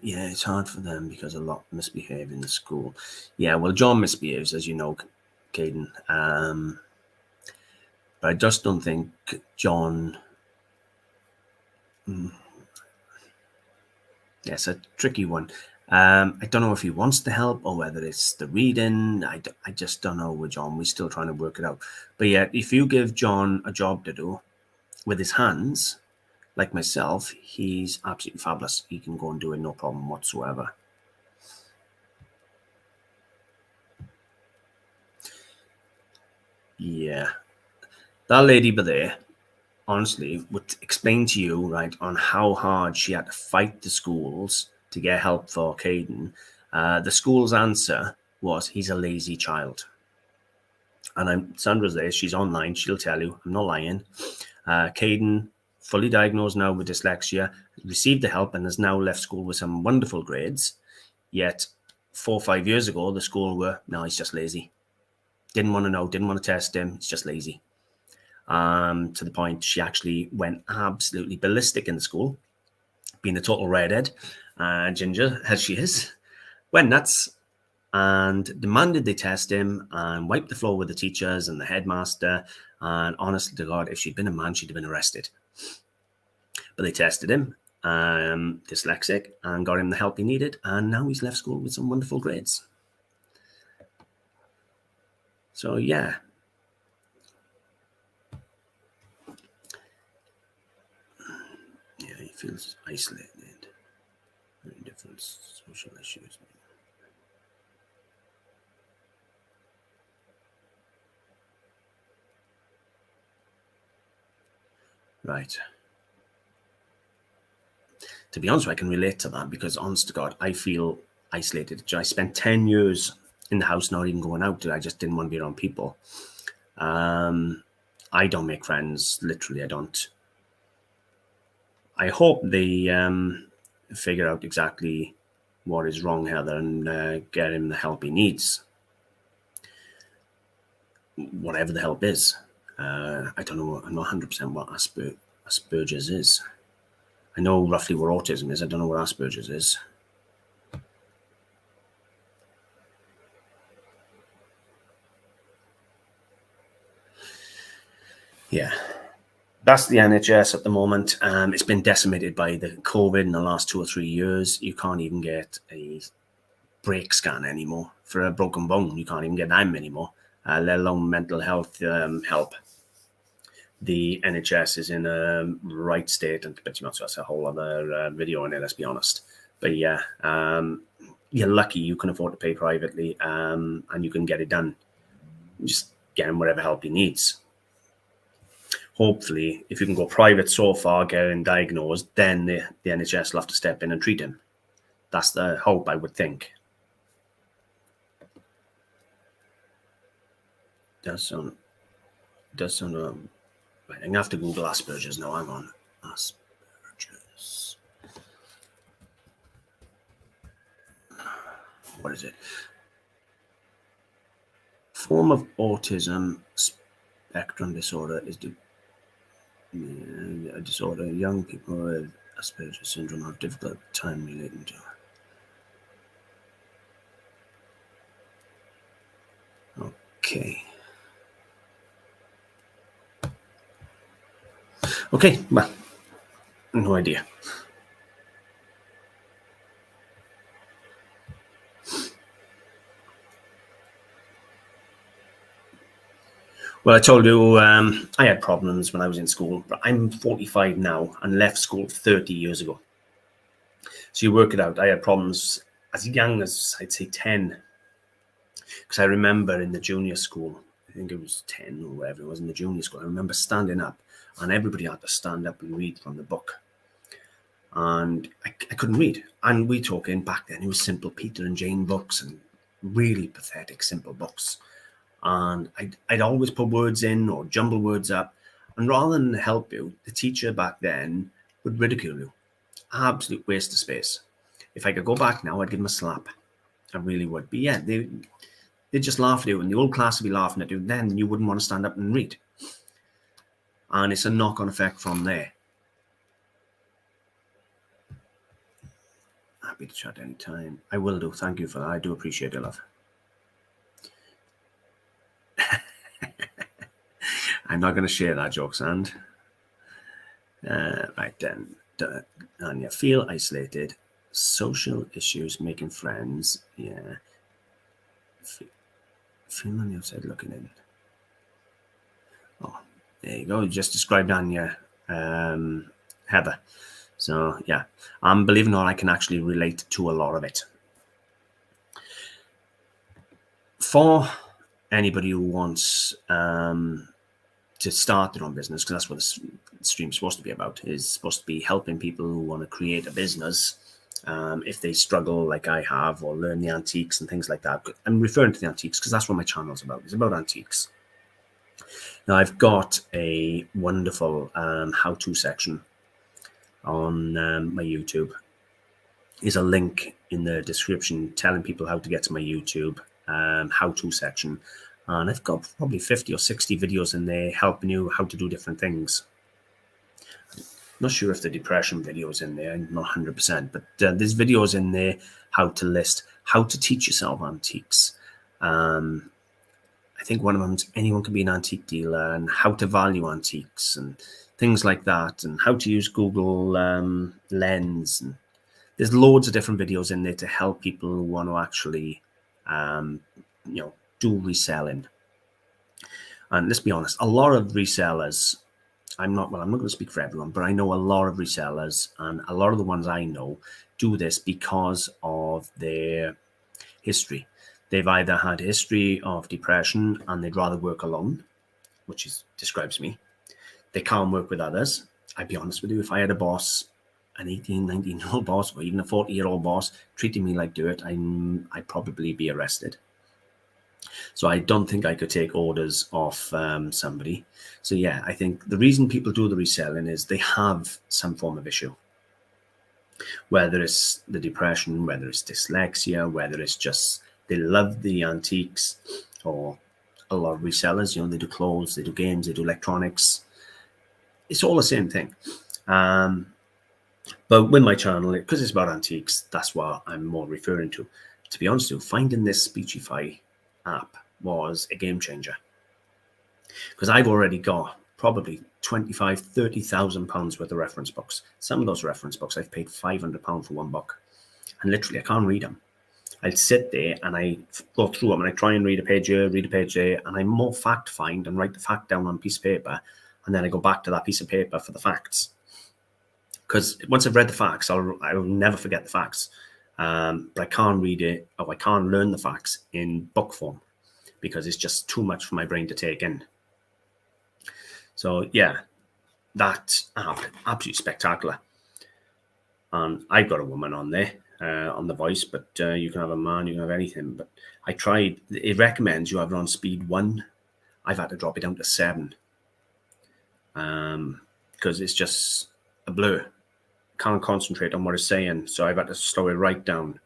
Yeah, it's hard for them because a lot misbehave in the school. Yeah, well, John misbehaves, as you know, Caden. But I just don't think John... Yeah, it's a tricky one. I don't know if he wants the help or whether it's the reading. I just don't know with John. We're still trying to work it out. But yeah, if you give John a job to do with his hands, like myself, he's absolutely fabulous. He can go and do it, no problem whatsoever. Yeah, that lady there, honestly, would explain to you, right, on how hard she had to fight the schools to get help for Caden. The school's answer was, he's a lazy child. And Sandra's there, she's online, she'll tell you, I'm not lying. Caden, fully diagnosed now with dyslexia, received the help and has now left school with some wonderful grades. Yet 4 or 5 years ago, the school were, no, he's just lazy. Didn't want to know, didn't want to test him, he's just lazy. To the point she actually went absolutely ballistic in the school, being a total redhead, ginger as she is, went nuts and demanded they test him and wipe the floor with the teachers and the headmaster. And honestly to God, if she'd been a man, she'd have been arrested. But they tested him, dyslexic, and got him the help he needed. And now he's left school with some wonderful grades. So, yeah. Yeah, he feels isolated. Very different social issues. Right. To be honest, I can relate to that because, honest to God, I feel isolated. I spent 10 years in the house, not even going out. I just didn't want to be around people. I don't make friends. Literally, I don't. I hope they figure out exactly what is wrong, Heather, and get him the help he needs. Whatever the help is. I don't know. I'm not 100% what Asperger's is. I know roughly what autism is. I don't know what Asperger's is. Yeah. That's the NHS at the moment. It's been decimated by the COVID in the last 2 or 3 years. You can't even get a break scan anymore for a broken bone. You can't even get them anymore, let alone mental health help. The NHS is in a right state, and that's a whole other video on it, let's be honest. But yeah, you're lucky you can afford to pay privately, and you can get it done. Just get him whatever help he needs. Hopefully, if you can go private so far, get him diagnosed, then the NHS will have to step in and treat him. That's the hope, I would think. Does sound right, I'm gonna have to Google Asperger's now. Hang on. Asperger's. What is it? Form of autism spectrum disorder is a disorder young people with Asperger's syndrome have difficult time relating to. Okay. Okay, well, no idea. Well, I told you I had problems when I was in school, but I'm 45 now and left school 30 years ago. So you work it out. I had problems as young as, I'd say, 10. Because I remember in the junior school, I think it was 10 or whatever it was in the junior school, I remember standing up and everybody had to stand up and read from the book. And I couldn't read. And we talking back then, it was simple Peter and Jane books and really pathetic, simple books. And I'd always put words in or jumble words up. And rather than help you, the teacher back then would ridicule you. Absolute waste of space. If I could go back now, I'd give them a slap. I really would. But yeah, they'd just laugh at you, and the old class would be laughing at you. Then you wouldn't want to stand up and read. And it's a knock-on effect from there. Happy to chat anytime. I will do. Thank you for that. I do appreciate it, love. I'm not going to share that joke, Sand. Right then. Anya, feel isolated. Social issues, making friends. Yeah. Feel on the outside looking in. Oh, there you go. You just described Anya. Heather. So yeah, believe it or not, I can actually relate to a lot of it. For anybody who wants to start their own business, because that's what this stream's supposed to be about, is supposed to be helping people who want to create a business if they struggle like I have, or learn the antiques and things like that. I'm referring to the antiques because that's what my channel's about. It's about antiques. Now, I've got a wonderful how-to section on my YouTube. There's a link in the description telling people how to get to my YouTube how-to section. And I've got probably 50 or 60 videos in there helping you how to do different things. Not sure if the depression video is in there, not 100%, but there's videos in there how to list, how to teach yourself antiques. I think one of them is anyone can be an antique dealer, and how to value antiques and things like that, and how to use Google Lens. And there's loads of different videos in there to help people who want to actually, do reselling. And let's be honest, a lot of resellers, I'm not going to speak for everyone, but I know a lot of resellers, and a lot of the ones I know do this because of their history. They've either had a history of depression and they'd rather work alone, which describes me. They can't work with others. I'd be honest with you, if I had a boss, an 18, 19-year-old boss, or even a 40-year-old boss treating me like dirt, I'd probably be arrested. So I don't think I could take orders off somebody. So yeah, I think the reason people do the reselling is they have some form of issue. Whether it's the depression, whether it's dyslexia, whether it's just they love the antiques, or a lot of resellers, they do clothes, they do games, they do electronics. It's all the same thing. But with my channel, because it's about antiques, that's what I'm more referring to. To be honest with you, finding this Speechify app was a game changer, because I've already got probably 25, 30,000 pounds worth of reference books. Some of those reference books I've paid £500 for one book, and literally I can't read them. I'd sit there and I go through them and I try and read a page here, read a page there, and I more fact find and write the fact down on a piece of paper, and then I go back to that piece of paper for the facts. Because once I've read the facts, I'll never forget the facts. But I can't read it, or I can't learn the facts in book form, because it's just too much for my brain to take in. So yeah, that app, absolutely spectacular. And I've got a woman on there on the voice, but you can have a man, you can have anything. But I tried, it recommends you have it on speed 1. I've had to drop it down to 7 because it's just a blur. Can't concentrate on what it's saying, so I've had to slow it right down.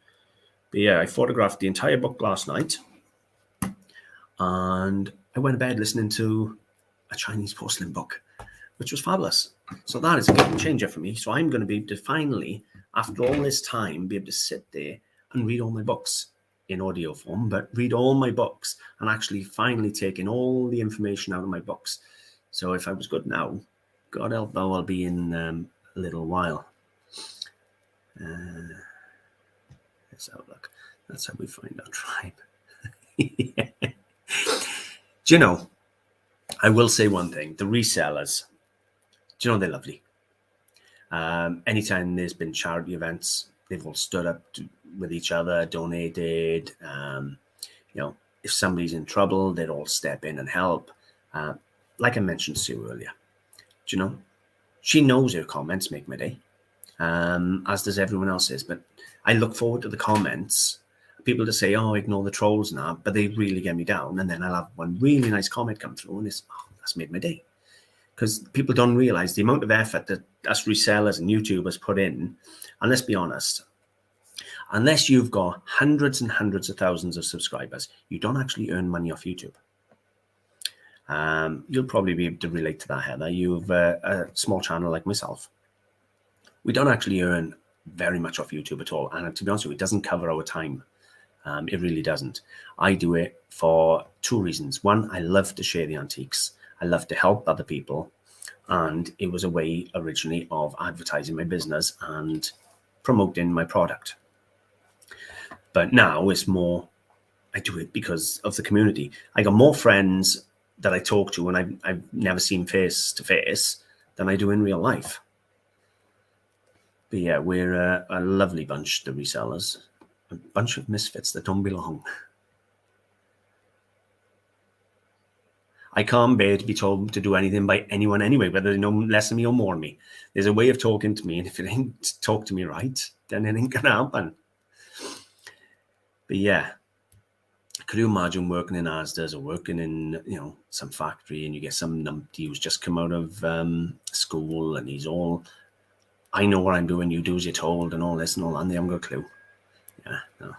But yeah, I photographed the entire book last night, and I went to bed listening to a Chinese porcelain book, which was fabulous. So that is a game changer for me. So I'm going to be able to finally, after all this time, be able to sit there and read all my books in audio form, but read all my books and actually finally taking all the information out of my books. So if I was good now, God help, though, I'll be in a little while. Let's have a look. That's how we find our tribe. Yeah. Do you know, I will say one thing. The resellers, do you know, they're lovely. Anytime there's been charity events, they've all stood up with each other, donated. If somebody's in trouble, they'd all step in and help. Like I mentioned Sue earlier, do you know, she knows her comments make my day. As does everyone else's. But I look forward to the comments. People to say, oh, ignore the trolls now, but they really get me down. And then I'll have one really nice comment come through, and that's made my day. Because people don't realize the amount of effort that us resellers and YouTubers put in. And let's be honest, unless you've got hundreds and hundreds of thousands of subscribers, you don't actually earn money off YouTube. You'll probably be able to relate to that, Heather. You've a small channel like myself. We don't actually earn very much off YouTube at all. And to be honest with you, it doesn't cover our time. It really doesn't. I do it for 2 reasons. One, I love to share the antiques. I love to help other people. And it was a way originally of advertising my business and promoting my product. But now it's more, I do it because of the community. I got more friends that I talk to and I've never seen face to face than I do in real life. But yeah, we're a lovely bunch, the resellers. A bunch of misfits that don't belong. I can't bear to be told to do anything by anyone anyway, whether they know less than me or more than me. There's a way of talking to me, and if it ain't talk to me right, then it ain't gonna happen. But yeah, could you imagine working in Asda's or working in, you know, some factory, and you get some numpty who's just come out of school, and he's all, I know what I'm doing, you do as you're told, and all this and all that, and they haven't got a clue. Yeah, no.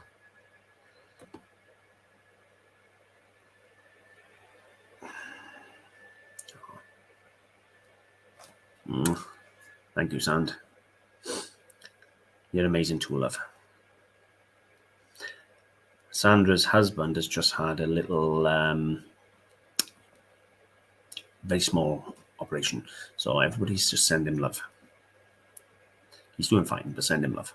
Thank you, Sand. You're amazing too, love. Sandra's husband has just had a little, very small operation. So everybody's just send him love. He's doing fine, but send him love.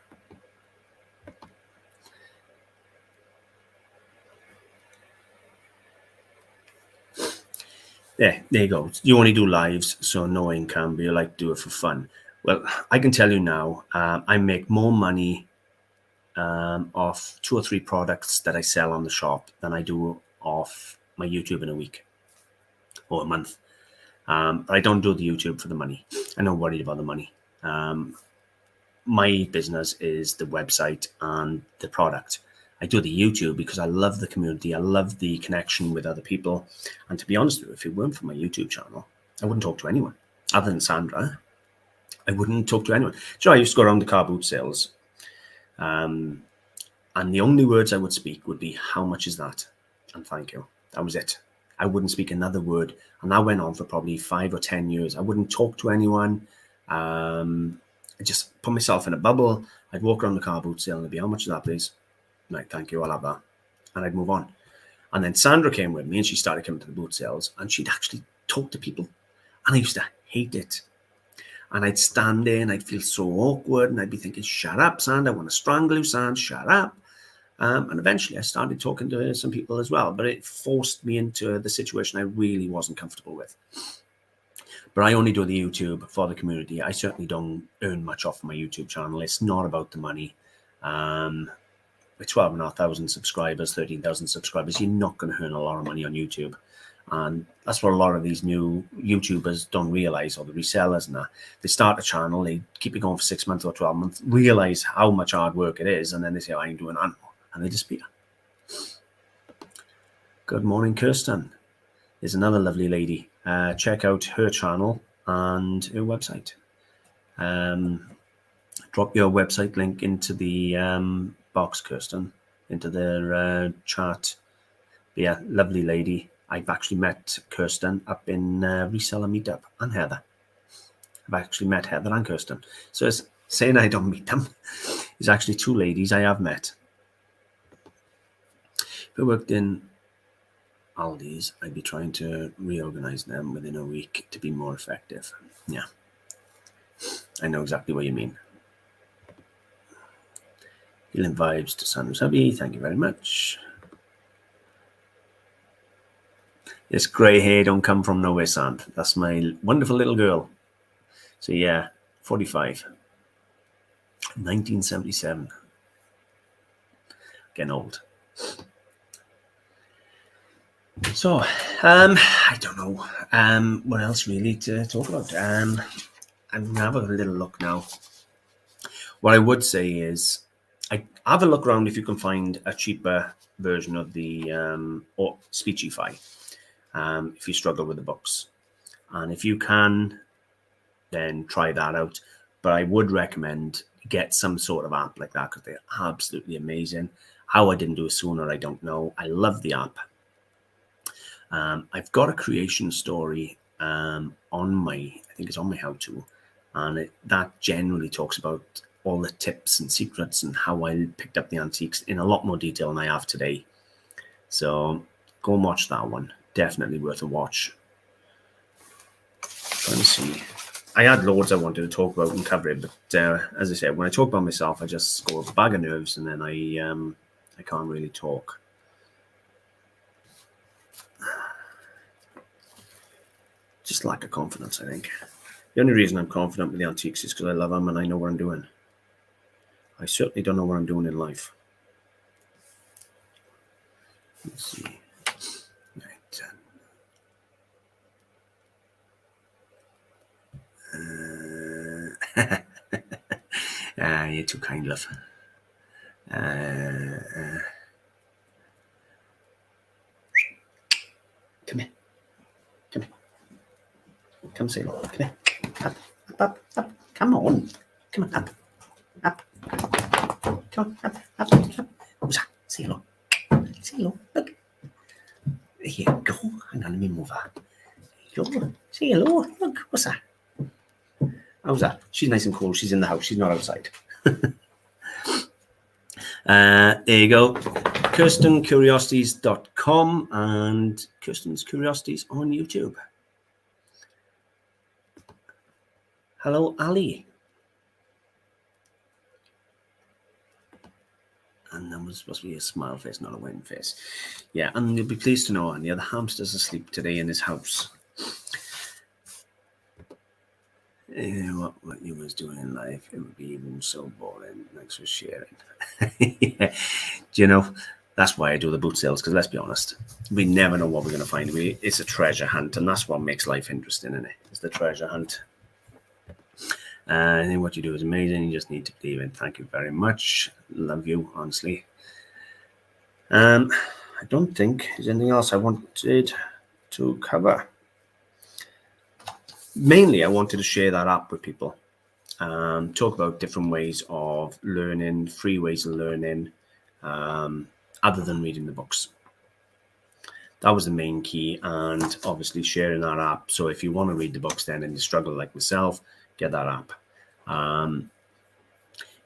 There you go. You only do lives, so no income, but you like to do it for fun. Well, I can tell you now, I make more money off 2 or 3 products that I sell on the shop than I do off my YouTube in a week or a month. But I don't do the YouTube for the money. I'm not worried about the money. My business is the website and the product. I do the YouTube because I love the community. I love the connection with other people. And to be honest with you, if it weren't for my YouTube channel, I wouldn't talk to anyone other than Sandra. I wouldn't talk to anyone. So I used to go around the car boot sales. And the only words I would speak would be, how much is that? And thank you. That was it. I wouldn't speak another word. And that went on for probably 5 or 10 years. I wouldn't talk to anyone. I just put myself in a bubble. I'd walk around the car boot sale and it'd be, how much is that, please? Like, thank you, I'll have that. And I'd move on. And then Sandra came with me and she started coming to the boot sales and she'd actually talk to people. And I used to hate it. And I'd stand there and I'd feel so awkward and I'd be thinking, shut up, Sand, I want to strangle you, Sand, shut up. And eventually I started talking to some people as well, but it forced me into the situation I really wasn't comfortable with. But I only do the YouTube for the community. I certainly don't earn much off my YouTube channel. It's not about the money. With 12,500 subscribers, 13,000 subscribers, you're not going to earn a lot of money on YouTube. And that's what a lot of these new YouTubers don't realize, or the resellers and that. They start a channel, they keep it going for 6 months or 12 months, realize how much hard work it is, and then they say, oh, I ain't doing that anymore. And they disappear. Good morning, Kirsten. There's another lovely lady. Check out her channel and her website. Drop your website link into the box, Kirsten, into their chat. But yeah, lovely lady. I've actually met Kirsten up in Reseller Meetup, and Heather. I've actually met Heather and Kirsten. So it's saying I don't meet them. There's actually 2 ladies I have met. If I worked in Aldi's, I'd be trying to reorganize them within a week to be more effective. Yeah, I know exactly what you mean. Healing vibes to Sandra's hubby. Thank you very much. This grey hair don't come from nowhere, Sand. That's my wonderful little girl. So yeah, 45. 1977. Getting old. So, I don't know what else really to talk about. I'm going to have a little look now. What I would say is, I have a look around if you can find a cheaper version of the or Speechify. If you struggle with the books, and if you can, then try that out. But I would recommend get some sort of app like that because they're absolutely amazing. How I didn't do it sooner, I don't know. I love the app. I've got a creation story on my, I think it's on my how-to, and that generally talks about all the tips and secrets and how I picked up the antiques in a lot more detail than I have today. So go and watch that one. Definitely worth a watch. Let me see. I had loads I wanted to talk about and cover it, but as I said, when I talk about myself, I just go a bag of nerves and then I can't really talk. Just lack of confidence, I think. The only reason I'm confident with the antiques is because I love them and I know what I'm doing. I certainly don't know what I'm doing in life. Let's see. Right. You're too kind, love. Come here. Come here. Come say hello. Come here. Up. Come on. Come on, up. Come on, up. Who's that? Say hello. Say hello. Look. There you go. Hang on, let me move her. Hello. Say hello. Look, what's that? How's that? She's nice and cool. She's in the house. She's not outside. There you go. KirstenCuriosities.com and Kirsten's Curiosities on YouTube. Hello, Ali. And that was supposed to be a smile face, not a win face. Yeah, and you'll be pleased to know, and the other hamster's asleep today in his house. What you was doing in life, it would be even so boring. Thanks for sharing. Yeah. Do you know, that's why I do the boot sales, because let's be honest, we never know what we're going to find. It's a treasure hunt, and that's what makes life interesting, isn't it? It's the treasure hunt. And what you do is amazing. You just need to believe it. Thank you very much. Love you, honestly. I don't think there's anything else I wanted to cover. Mainly, I wanted to share that app with people. Talk about different ways of learning, free ways of learning, other than reading the books. That was the main key, and obviously sharing that app. So if you want to read the books then and you struggle like myself, get that app.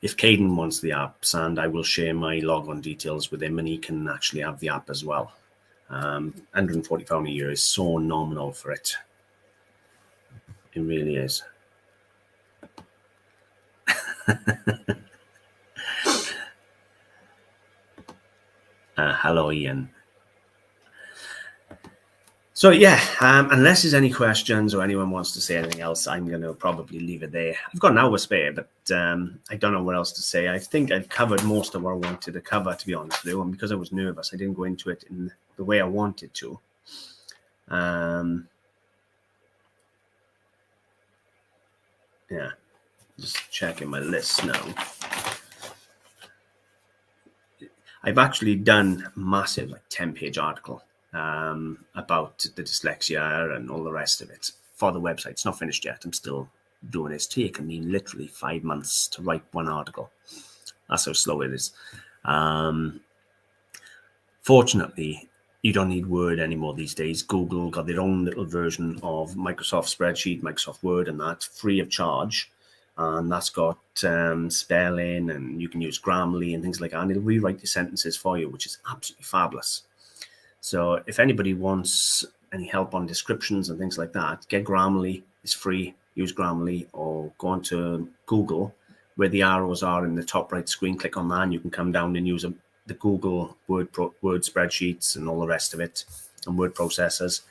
If Caden wants the apps, and I will share my log-on details with him, and he can actually have the app as well. £140 a year is so nominal for it. It really is. Hello, Ian. So yeah, unless there's any questions or anyone wants to say anything else, I'm going to probably leave it there. I've got an hour spare, but I don't know what else to say. I think I've covered most of what I wanted to cover, to be honest with you. And because I was nervous, I didn't go into it in the way I wanted to. Yeah, just checking my list now. I've actually done a massive, like 10-page article about the dyslexia and all the rest of it for the website. It's not finished yet. I'm still doing it. It's taken me literally 5 months to write one article. That's how slow it is. Fortunately, you don't need Word anymore these days. Google got their own little version of Microsoft Spreadsheet, Microsoft Word, and that's free of charge. And that's got spelling, and you can use Grammarly and things like that. And it'll rewrite the sentences for you, which is absolutely fabulous. So if anybody wants any help on descriptions and things like that, get Grammarly. It's free. Use Grammarly, or go onto Google where the arrows are in the top right screen. Click on that, and you can come down and use the Google Word spreadsheets and all the rest of it, and word processors.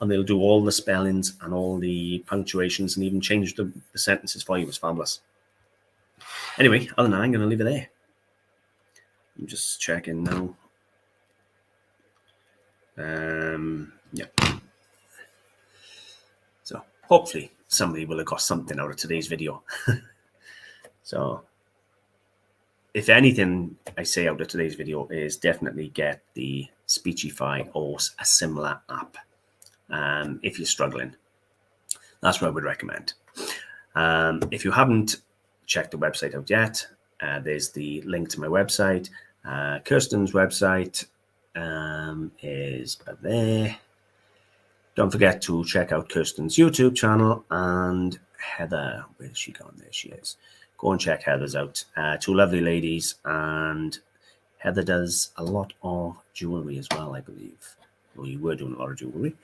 And they'll do all the spellings and all the punctuations and even change the sentences for you. It's fabulous. Anyway, other than that, I'm going to leave it there. I'm just checking now. Yeah. So hopefully somebody will have got something out of today's video. So if anything I say out of today's video is definitely get the Speechify or a similar app. If you're struggling, that's what I would recommend. If you haven't checked the website out yet, there's the link to my website. Kirsten's website is there. Don't forget to check out Kirsten's YouTube channel, and Heather, where's she gone? There she is. Go and check Heather's out. Two lovely ladies, and Heather does a lot of jewelry as well, I believe. Well, you were doing a lot of jewelry.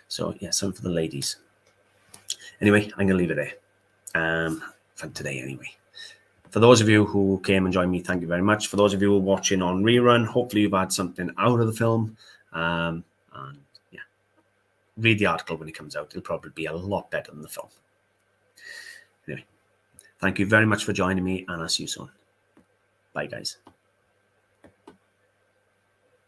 So yeah, some for the ladies. Anyway, I'm going to leave it there for today anyway. For those of you who came and joined me, thank you very much. For those of you who are watching on rerun, hopefully you've had something out of the film. And yeah, read the article when it comes out. It'll probably be a lot better than the film. Anyway, thank you very much for joining me, and I'll see you soon. Bye, guys.